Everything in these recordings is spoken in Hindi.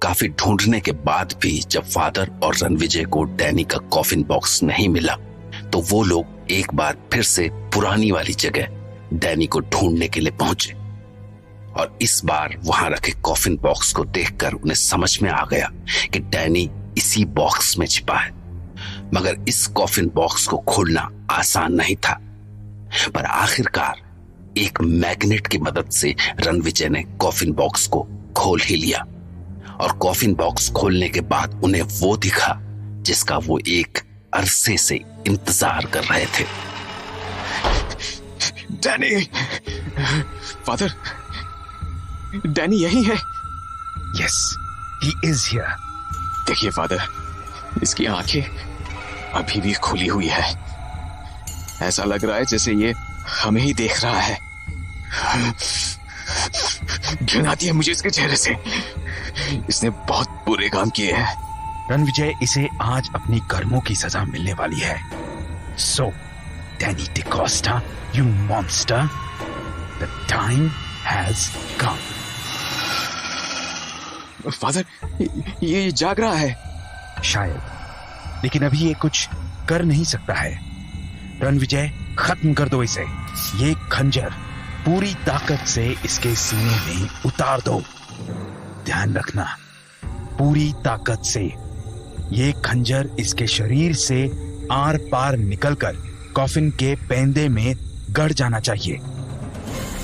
काफी ढूंढने के बाद भी जब फादर और रणविजय को डैनी का कॉफिन बॉक्स नहीं मिला तो वो लोग एक बार फिर से पुरानी वाली जगह डैनी को ढूंढने के लिए पहुंचे। और इस बार वहां रखे कॉफिन बॉक्स को देखकर उन्हें समझ में आ गया कि डैनी इसी बॉक्स में छिपा है। मगर इस कॉफिन बॉक्स को खोलना आसान नहीं था, पर आखिरकार एक मैग्नेट की मदद से रणविजय ने कॉफिन बॉक्स को खोल ही लिया। और कॉफिन बॉक्स खोलने के बाद उन्हें वो दिखा जिसका वो एक अरसे से इंतजार कर रहे थे। डैनी, फादर, डैनी यही है। Yes, he is here. देखिए फादर, इसकी आंखें अभी भी खुली हुई है। ऐसा लग रहा है जैसे ये हमें ही देख रहा है। घृणा आती है मुझे इसके चेहरे से। इसने बहुत बुरे काम किए हैं। रणविजय, इसे आज अपनी कर्मों की सजा मिलने वाली है। So Danny D'Costa, you monster, the time has come. Father, ये जाग रहा है। शायद, लेकिन अभी ये कुछ कर नहीं सकता है। रणविजय, खत्म कर दो इसे। ये खंजर पूरी ताकत से इसके सीने में उतार दो। ध्यान रखना, पूरी ताकत से। ये खंजर इसके शरीर से आर पार निकलकर कॉफिन के पेंदे में गड़ जाना चाहिए।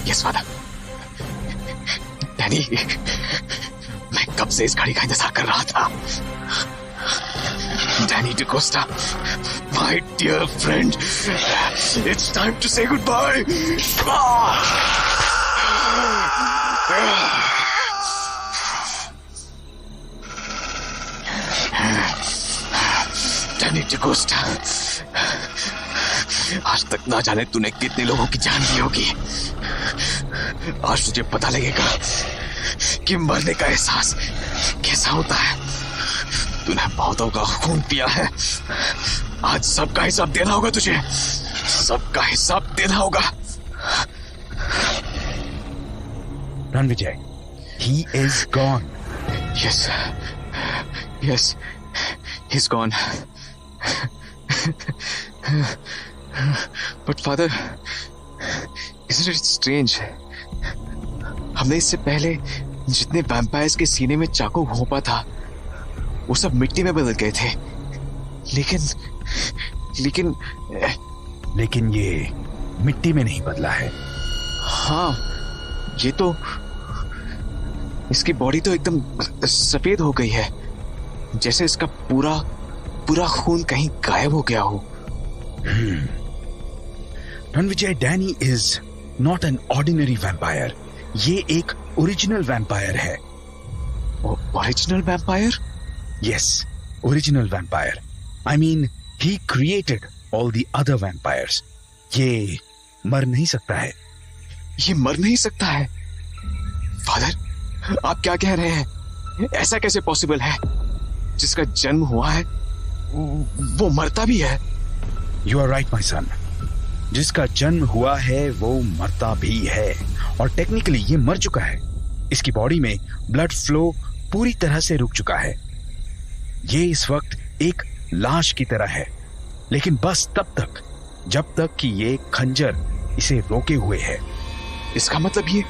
Yes father. डैनी, मैं कब से इस घड़ी का इंतजार कर रहा था। Danny DaCosta, my dear friend, it's time to say goodbye. Danny DaCosta, आज तक ना जाने तूने कितने लोगों की जान ली होगी। आज तुझे पता लगेगा कि मरने का एहसास कैसा होता है। तूने बहुतों का खून पिया है। आज सबका हिसाब देना होगा तुझे। सबका हिसाब देना होगा। Ranvijay, he is gone. Yes, yes, he's gone. But father, isn't it strange? हमने इससे पहले जितने वैम्पायर्स के सीने में चाकू घोंपा था वो सब मिट्टी में बदल गए थे। लेकिन ये मिट्टी में नहीं बदला है। हाँ, ये तो इसकी बॉडी तो एकदम सफेद हो गई है, जैसे इसका पूरा खून कहीं गायब हो गया हो। Ranvijay, Danny is not an ordinary vampire. ये एक ओरिजिनल वैम्पायर है। Original vampire? Yes, original vampire. I mean, he created all the other vampires. ये मर नहीं सकता है। ये मर नहीं सकता है? फादर, आप क्या कह रहे हैं? ऐसा कैसे पॉसिबल है? जिसका जन्म हुआ है वो मरता भी है। You are right, my son. जिसका जन्म हुआ है वो मरता भी है, और टेक्निकली ये मर चुका है। इसकी बॉडी में ब्लड फ्लो पूरी तरह से रुक चुका है। ये इस वक्त एक लाश की तरह है, लेकिन बस तब तक जब तक कि ये खंजर इसे रोके हुए है। इसका मतलब ये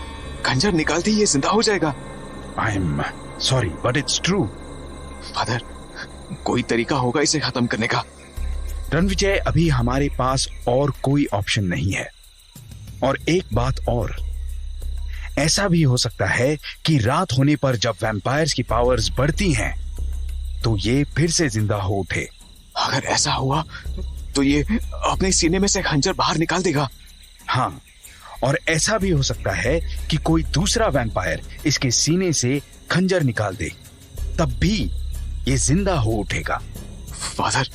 खंजर निकालते ही ये जिंदा हो जाएगा। I am sorry but it's true. Father, कोई तरीका होगा इसे खत्म करने का? रणविजय, अभी हमारे पास और कोई ऑप्शन नहीं है। और एक बात और, ऐसा भी हो सकता है कि रात होने पर जब वैम्पायर्स की पावर्स बढ़ती हैं तो ये फिर से जिंदा हो उठे। अगर ऐसा हुआ तो ये अपने सीने में से खंजर बाहर निकाल देगा। हाँ, और ऐसा भी हो सकता है कि कोई दूसरा वैम्पायर इसके सीने से खंजर निकाल दे, तब भी ये जिंदा हो उठेगा। फादर,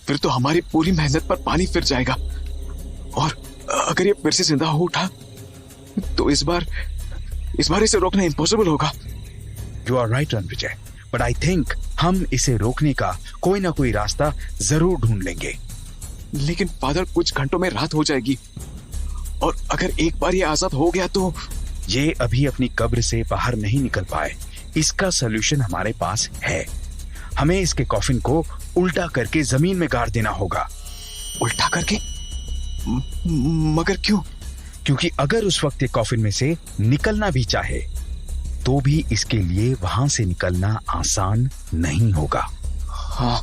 फिर तो हमारी पूरी मेहनत पर पानी फिर जाएगा। और अगर ये फिर से जिंदा हो उठा तो इस बार इसे रोकना इम्पॉसिबल होगा। You are right Ranvijay, but I think हम इसे रोकने का कोई ना कोई रास्ता जरूर ढूंढ लेंगे। लेकिन फादर, कुछ घंटों में रात हो जाएगी, और अगर एक बार ये आजाद हो गया तो ये अभी अपनी कब्र से बाहर नहीं निकल पाए, इसका सलूशन हमारे पास है। हमें इसके कॉफिन को उल्टा करके जमीन में गाड़ देना होगा। उल्टा करके? मगर क्यों? क्योंकि अगर उस वक्त ये कॉफिन में से निकलना भी चाहे तो भी इसके लिए वहां से निकलना आसान नहीं होगा। हाँ,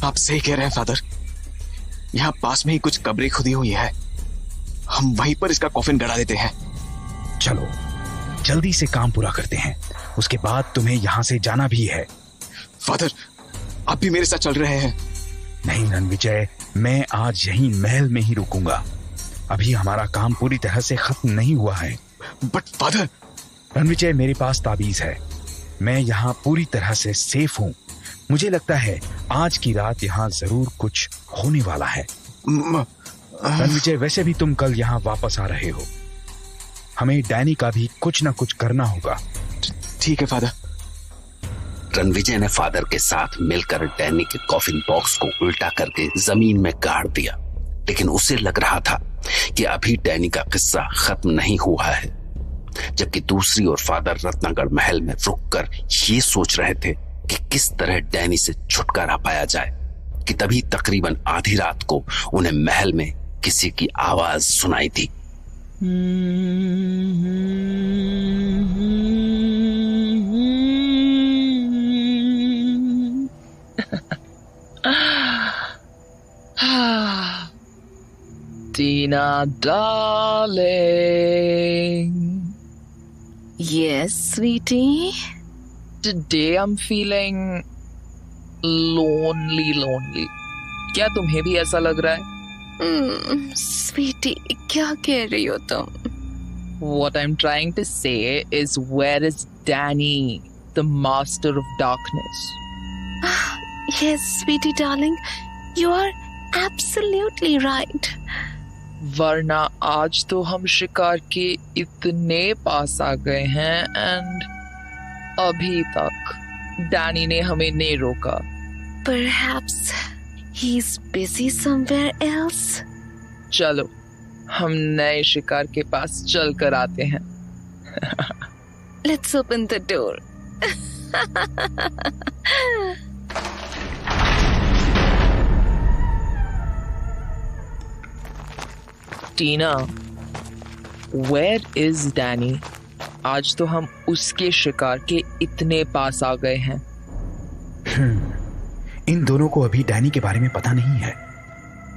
आप सही कह रहे हैं फादर। यहाँ पास में ही कुछ कब्रें खुदी हुई है, हम वहीं पर इसका कॉफिन गड़ा देते हैं। चलो जल्दी से काम पूरा करते हैं, उसके बाद तुम्हें यहाँ से जाना भी है। फादर, आप भी मेरे साथ चल रहे हैं? नहीं रणविजय, मैं आज यहीं महल में ही रुकूंगा। अभी हमारा काम पूरी तरह से खत्म नहीं हुआ है। But father. रणविजय, मेरे पास ताबीज है, मैं यहाँ पूरी तरह से सेफ हूँ। मुझे लगता है आज की रात यहाँ जरूर कुछ होने वाला है। रणविजय, वैसे भी तुम कल यहाँ वापस आ रहे हो, हमें डैनी का भी कुछ ना कुछ करना होगा। ठीक है फादर। रणविजय ने फादर के साथ मिलकर डैनी के कॉफिन बॉक्स को उल्टा करके जमीन में गाड़ दिया, लेकिन उसे लग रहा था कि अभी डैनी का किस्सा खत्म नहीं हुआ है। जबकि दूसरी ओर फादर रत्नागढ़ महल में रुककर ये सोच रहे थे कि किस तरह डैनी से छुटकारा पाया जाए कि तभी तकरीबन आधी रात को उन्हें महल में किसी की आवाज सुनाई दी। Tina, darling. Yes, sweetie. Today I'm feeling lonely. क्या तुम्हें भी ऐसा लग रहा है? Sweetie, क्या कह रही हो तुम? What I'm trying to say is, where is Danny, the master of darkness? Yes, sweetie darling, you are absolutely right. वरना आज तो हम शिकार के इतने पास आ गए हैं एंड अभी तक डैनी ने हमें नहीं रोका। Perhaps he's busy somewhere else. चलो हम नए शिकार के पास चल कर आते हैं। Let's open the door. Tina, where is Danny? आज तो हम उसके शिकार के इतने पास आ गए हैं। इन दोनों को अभी डैनी के बारे में पता नहीं है।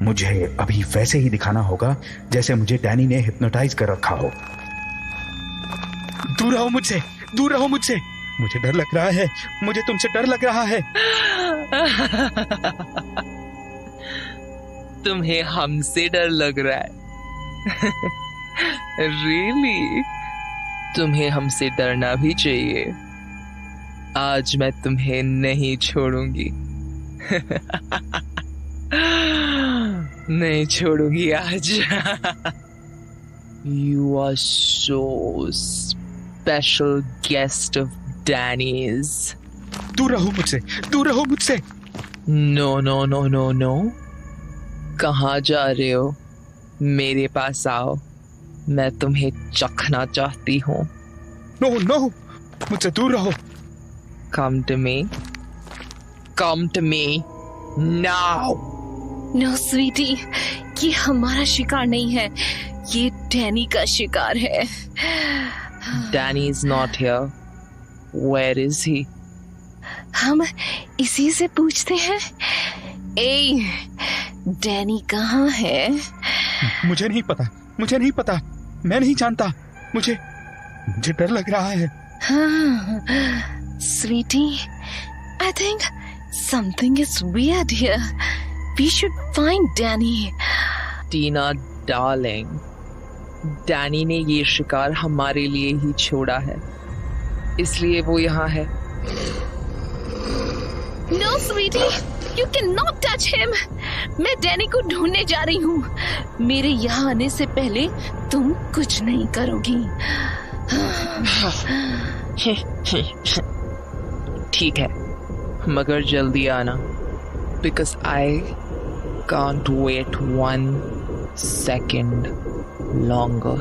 मुझे अभी वैसे ही दिखाना होगा जैसे मुझे डैनी ने हिप्नोटाइज कर रखा हो। दूर रहो मुझसे, दूर रहो मुझसे, मुझे डर लग रहा है, मुझे तुमसे डर लग रहा है। तुम्हें हमसे डर लग रहा है? Really? तुम्हें हमसे डरना भी चाहिए। आज मैं तुम्हें नहीं छोड़ूंगी। नहीं छोड़ूंगी आज। You are so special guest of Danny's. दूर रहो मुझसे, दूर रहो मुझसे। No, no, no, no, no. कहाँ जा रहे हो? मेरे पास आओ, मैं तुम्हें चखना चाहती हूँ। नो नो, मुझसे दूर रहो। Come to me. Come to me now. No, sweetie, ये हमारा शिकार नहीं है, ये डैनी का शिकार है। Danny is not here. Where is he? हम इसी से पूछते हैं। ए, डैनी कहाँ है? मुझे नहीं पता, मुझे नहीं पता, मैं नहीं जानता, मुझे डर लग रहा है। Sweetie, I think something is weird here. We should find Danny. Tina, darling, Danny ने ये शिकार हमारे लिए ही छोड़ा है, इसलिए वो यहाँ है। No, sweetie, you cannot touch him. मैं डैनी को ढूंढने जा रही हूँ। मेरे यहाँ आने से पहले तुम कुछ नहीं करोगी। ठीक है, मगर जल्दी आना, because I can't wait 1 second longer.